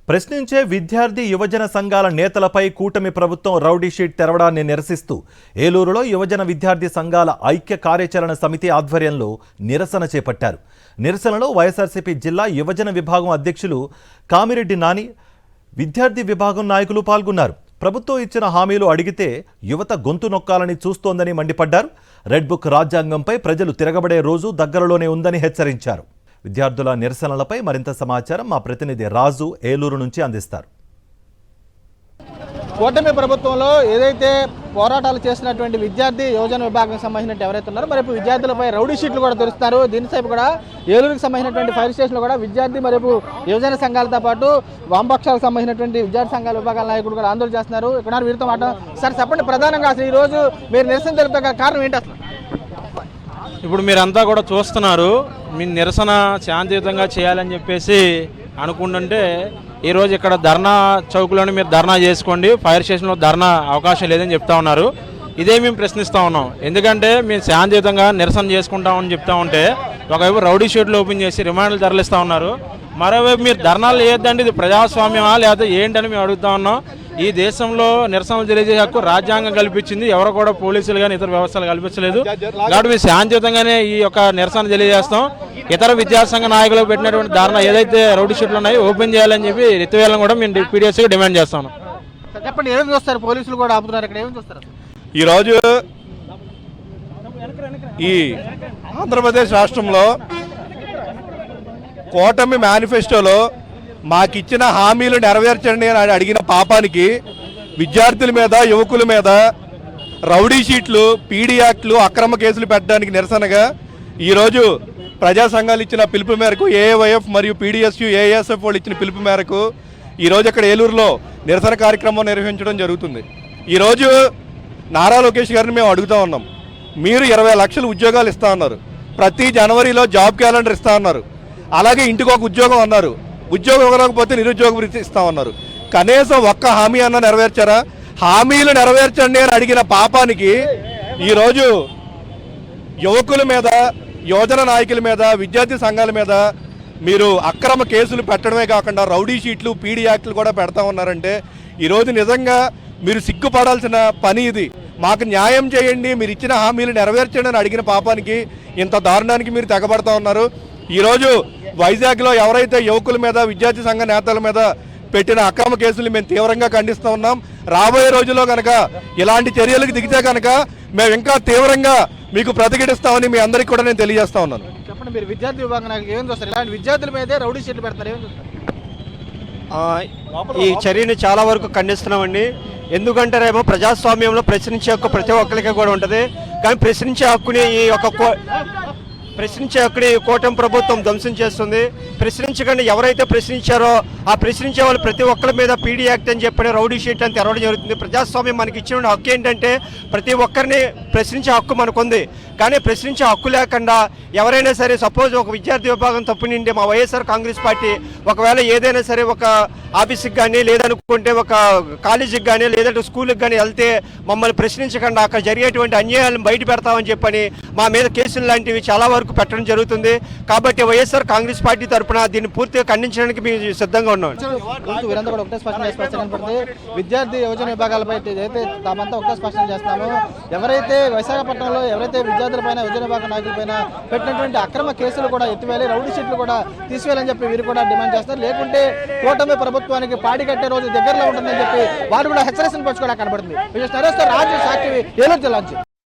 ప్రశ్నించే విద్యార్థి యువజన సంఘాల నేతలపై కూటమి ప్రభుత్వం రౌడీ షీట్ తెరవడాన్ని నిరసిస్తూ ఏలూరులో యువజన విద్యార్థి సంఘాల ఐక్య కార్యాచరణ సమితి ఆధ్వర్యంలో నిరసన చేపట్టారు. నిరసనలో వైఎస్ఆర్సీపీ జిల్లా యువజన విభాగం అధ్యక్షులు కామిరెడ్డి నాని, విద్యార్థి విభాగం నాయకులు పాల్గొన్నారు. ప్రభుత్వం ఇచ్చిన హామీలు అడిగితే యువత గొంతు నొక్కాలని చూస్తోందని మండిపడ్డారు. రెడ్ బుక్ రాజ్యాంగంపై ప్రజలు తిరగబడే రోజు దగ్గరలోనే ఉందని హెచ్చరించారు. విద్యార్థుల నిరసనలపై మరింత సమాచారం మా ప్రతినిధి రాజు ఏలూరు నుంచి అందిస్తారు. కూటమి ప్రభుత్వంలో ఏదైతే పోరాటాలు చేసినటువంటి విద్యార్థి యువజన విభాగం సంబంధించిన ఎవరైతే ఉన్నారో మరి విద్యార్థులపై రౌడీ షీట్లు కూడా తెరుస్తారు. దీనిసేపు కూడా ఏలూరుకి సంబంధించినటువంటి ఫైర్ స్టేషన్లో కూడా విద్యార్థి మరియు యువజన సంఘాలతో పాటు వామపక్షాలకు సంబంధించినటువంటి విద్యార్థి సంఘాల విభాగాల నాయకులు కూడా ఆందోళన చేస్తున్నారు. ఇక్కడ వీరితో మాట సార్ చెప్పండి, ప్రధానంగా అసలు ఈ రోజు మీరు నిరసన తెలుపుతా కారణం ఏంటి? అసలు ఇప్పుడు మీరంతా కూడా చూస్తున్నారు, మీ నిరసన శాంతియుతంగా చేయాలని చెప్పేసి అనుకుంటుంటే ఈరోజు ఇక్కడ ధర్నా చౌక్లోనే మీరు ధర్నా చేసుకోండి, ఫైర్ స్టేషన్లో ధర్నా అవకాశం లేదని చెప్తా ఉన్నారు. ఇదే మేము ప్రశ్నిస్తూ ఉన్నాం. ఎందుకంటే మేము శాంతియుతంగా నిరసన చేసుకుంటామని చెప్తా ఉంటే ఒకవైపు రౌడీ షీట్లు ఓపెన్ చేసి రిమాండ్లు తరలిస్తూ ఉన్నారు. మరోవైపు మీరు ధర్నాలు చేయొద్దండి, ఇది ప్రజాస్వామ్యమా లేకపోతే ఏంటని మేము అడుగుతా ఉన్నాం. ఈ దేశంలో నిరసనలు తెలియజేసే హక్కు రాజ్యాంగం కల్పించింది, ఎవరు కూడా పోలీసులు కానీ ఇతర వ్యవస్థలు కల్పించలేదు. కాబట్టి మేము శాంతియుతంగానే ఈ యొక్క నిరసన తెలియజేస్తాం. ఇతర విద్యాసంఘ నాయకులు పెట్టినటువంటి ధారణ ఏదైతే రౌడీ షీట్లు ఉన్నాయో ఓపెన్ చేయాలని చెప్పి ఎత్తివేయాలని కూడా మేము పీడిఎస్గా డిమాండ్ చేస్తాను. చెప్పండి, ఏమేమి చూస్తారు? పోలీసులు కూడా ఆపుతున్నారు, ఇక్కడ ఏమేమి చూస్తారు? ఈరోజు ఈ ఆంధ్రప్రదేశ్ రాష్ట్రంలో కూటమి మేనిఫెస్టోలో మాకిచ్చిన హామీలు నెరవేర్చండి అని అడిగిన పాపానికి విద్యార్థుల మీద, యువకుల మీద రౌడీ షీట్లు, పీడీ యాక్ట్లు, అక్రమ కేసులు పెట్టడానికి నిరసనగా ఈరోజు ప్రజా సంఘాలు ఇచ్చిన పిలుపు మేరకు ఏఐవైఎఫ్ మరియు పీడీఎస్యు, ఏఎస్ఎఫ్ వాళ్ళు ఇచ్చిన పిలుపు మేరకు ఈరోజు ఇక్కడ ఏలూరులో నిరసన కార్యక్రమం నిర్వహించడం జరుగుతుంది. ఈరోజు నారా లోకేష్ గారిని మేము అడుగుతూ ఉన్నాం, మీరు 20 లక్షల ఉద్యోగాలు ఇస్తా ఉన్నారు, ప్రతి జనవరిలో జాబ్ క్యాలెండర్ ఇస్తా ఉన్నారు, అలాగే ఇంటికి ఒక ఉద్యోగం అన్నారు, ఉద్యోగం ఇవ్వకపోతే నిరుద్యోగ వృత్తి ఇస్తామన్నారు. కనీసం ఒక్క హామీ అన్న నెరవేర్చారా? హామీలు నెరవేర్చండి అని అడిగిన పాపానికి ఈరోజు యువకుల మీద, యువజన నాయకుల మీద, విద్యార్థి సంఘాల మీద మీరు అక్రమ కేసులు పెట్టడమే కాకుండా రౌడీ షీట్లు, పీడీ యాక్ట్లు కూడా పెడతా ఉన్నారంటే ఈరోజు నిజంగా మీరు సిగ్గుపడాల్సిన పని ఇది. మాకు న్యాయం చేయండి, మీరు ఇచ్చిన హామీలు నెరవేర్చండి అని అడిగిన పాపానికి ఇంత దారుణానికి మీరు తెగబడతా ఉన్నారు. ఈరోజు వైజాగ్లో ఎవరైతే యువకుల మీద, విద్యార్థి సంఘ నేతల మీద పెట్టిన అక్రమ కేసులు మేము తీవ్రంగా ఖండిస్తూ ఉన్నాం. రాబోయే రోజుల్లో కనుక ఇలాంటి చర్యలకు దిగితే కనుక మేము ఇంకా తీవ్రంగా మీకు ప్రతిఘటిస్తామని మీ అందరికీ కూడా నేను తెలియజేస్తా ఉన్నాను. చెప్పండి, మీరు విద్యార్థి విభాగం ఏం చూస్తారు? ఇలాంటి విద్యార్థుల మీదే రౌడీ షీట్లు పెడతారు, ఏం చూస్తారు? ఈ చర్యని చాలా వరకు ఖండిస్తున్నామండి. ఎందుకంటే రేమో ప్రజాస్వామ్యంలో ప్రశ్నించే హక్కు ప్రతి ఒక్కరికి కూడా ఉంటుంది, కానీ ప్రశ్నించే హక్కుని కూటమి ప్రభుత్వం ధ్వంసం చేస్తుంది. ప్రశ్నించకండి, ఎవరైతే ప్రశ్నించారో ఆ ప్రశ్నించే వాళ్ళు ప్రతి ఒక్కరి మీద పీడీ యాక్ట్ అని చెప్పి రౌడీ షీట్ అని తెరవడం జరుగుతుంది. ప్రజాస్వామ్యం మనకి ఇచ్చిన హక్కు ఏంటంటే ప్రతి ఒక్కరిని ప్రశ్నించే హక్కు మనకుంది. కానీ ప్రశ్నించే హక్కు లేకుండా ఎవరైనా సరే, సపోజ్ ఒక విద్యార్థి విభాగం తప్పు నిండి మా వైఎస్ఆర్ కాంగ్రెస్ పార్టీ ఒకవేళ ఏదైనా సరే ఒక ఆఫీస్కి కానీ, లేదనుకుంటే ఒక కాలేజీకి కానీ, లేదంటే స్కూల్కి కానీ వెళ్తే మమ్మల్ని ప్రశ్నించకుండా అక్కడ జరిగేటువంటి అన్యాయాలను బయట పెడతామని చెప్పని మా మీద కేసులు లాంటివి చాలా వరకు పెట్టడం జరుగుతుంది. కాబట్టి వైఎస్ఆర్ కాంగ్రెస్ పార్టీ తరఫున దీన్ని పూర్తిగా ఖండించడానికి మేము సిద్ధంగా ఉన్నాం. విద్యార్థి యువజన విభాగాలపై అయితే తామంతా ఒకటే స్పష్టం చేస్తున్నాము, ఎవరైతే విశాఖపట్నంలో ఎవరైతే విద్యార్థులపైన, యువజన విభాగ నాయకులపైన పెట్టినటువంటి అక్రమ కేసులు కూడా ఎత్తివేయాలి, రౌడీ షీట్లు కూడా తీసివేయాలని చెప్పి వీరు కూడా డిమాండ్ చేస్తారు. లేకుంటే కూటమి ప్రభుత్వానికి పాడి కట్టే రోజు దగ్గరలో ఉంటుందని చెప్పి వారు కూడా హెచ్చరికలు పరచుకోవడానికి కనబడుతుంది. రాజు సాక్షి, ఏలూరు జిల్లా నుంచి.